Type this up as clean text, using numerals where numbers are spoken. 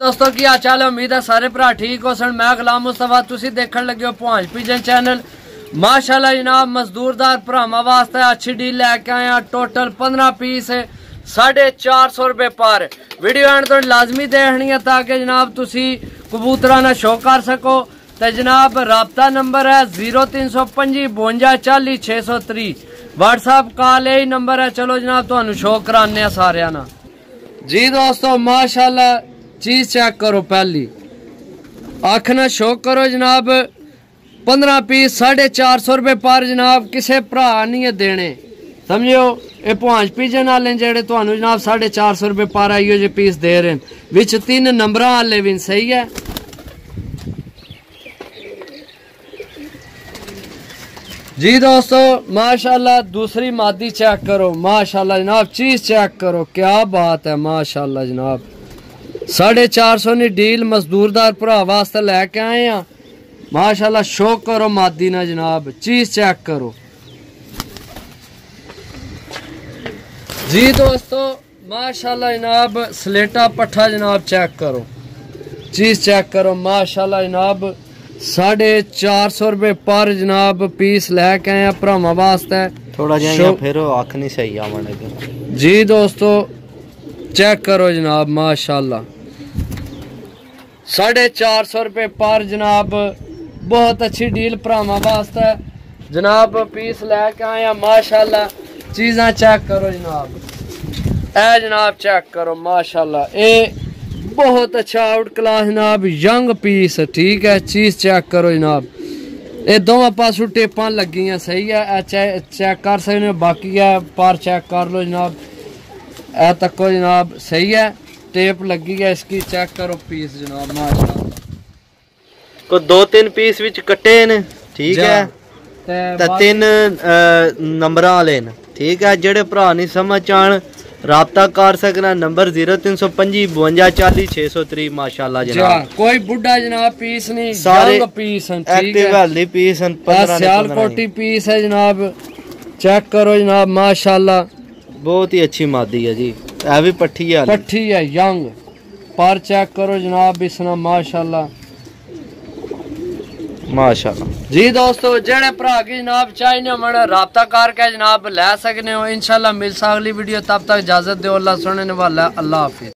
दोस्तों की हाल चाल है। उम्मीद है सारे भरा ठीक हो सन। मैं गुलाम मुस्तफा, तुसी देखने लगे हो भांज पिजन चैनल। माशाल्लाह जनाब, मजदूरदार भरावां वास्ते अच्छी डील लैके आए हैं। टोटल 15 पीस 450 रुपए पर। वीडियो एंड तो लाजमी देखनी है ताकि जनाब तुसी कबूतरा ना शो कर सको। तो जनाब राबता नंबर है 0325 52 40 603। व्हाट्सएप कॉल यही नंबर है। चलो जनाब तुहानू शो कराने सारे ना जी। दोस्तों माशाल्लाह चीज चेक करो, पहली आखना शो करो जनाब। 15 पीस 450 रुपए पर जनाब। किसे भरा नहीं देने, समझो। ये भांज पिजन वाले जेडे तुहानू जनाब 450 रुपए पर आइयो जे पीस दे रहे हैं, विच 3 नंबर वाले भी सही है जी। दोस्तों माशाल्लाह दूसरी मादी चेक करो। माशाल्लाह जनाब चीज चेक करो, क्या बात है। माशाल्लाह जनाब 450 नी डील मजदूरदार भरा वास्ते लैके आए हैं। माशाल्लाह शो करो मादी ना जनाब, चीज चेक करो जी। दोस्तों माशाल्लाह जनाब स्लेटा पट्ठा जनाब चेक करो, चीज चेक करो। माशाल्लाह जनाब 450 रुपए पर जनाब पीस लैके आए भरावां वास्ते। थोड़ा जिहा फिर आख नहीं सही आवन जी। दोस्तों चेक करो जनाब, माशाल्लाह 450 रुपए पर जनाब। बहुत अच्छी डील भरावां वास्ते जनाब पीस लैके आए। माशाल्लाह चीज़ां चेक करो जनाब, ए जनाब चेक करो। माशाल्लाह ए बहुत अच्छा आउट क्लास जनाब यंग पीस, ठीक है। चीज चेक करो जनाब, ये दोवां पासों टेपां लगी हैं, सही है। चेक कर सकते हो, बाकी है पर चेक कर लो जनाब। ए तको जनाब सही है, टेप लगी है इसकी। चेक करो पीस जनाब, माशाल्लाह को 2-3 पीस विच कट्टे न, ठीक है। ते 3 नंबर वाले न, ठीक है। जेडे भरा नहीं समझ आन राबता कर सकना नंबर 0325 52 40 603। माशाल्लाह जनाब कोई बुढ़ा जनाब पीस नहीं, सारे पीस हैं, ठीक है। पीस हैं, सियालकोटी पीस है जनाब। चेक करो जनाब, माशाल्लाह बहुत ही अच्छी मादी है जी। यह भी पट्ठी है, पट्ठी है यंग पर। चेक करो जनाब इसना, माशाल्लाह माशाल्लाह जी। दोस्तों जेड़े भरा की जनाब चाहिए मन राबता करके जनाब लै सकने हो। इंशाल्लाह मिल सा अगली वीडियो, तब तक इजाजत दो। अल्लाह सुनने वाला, अल्लाह हाफिज।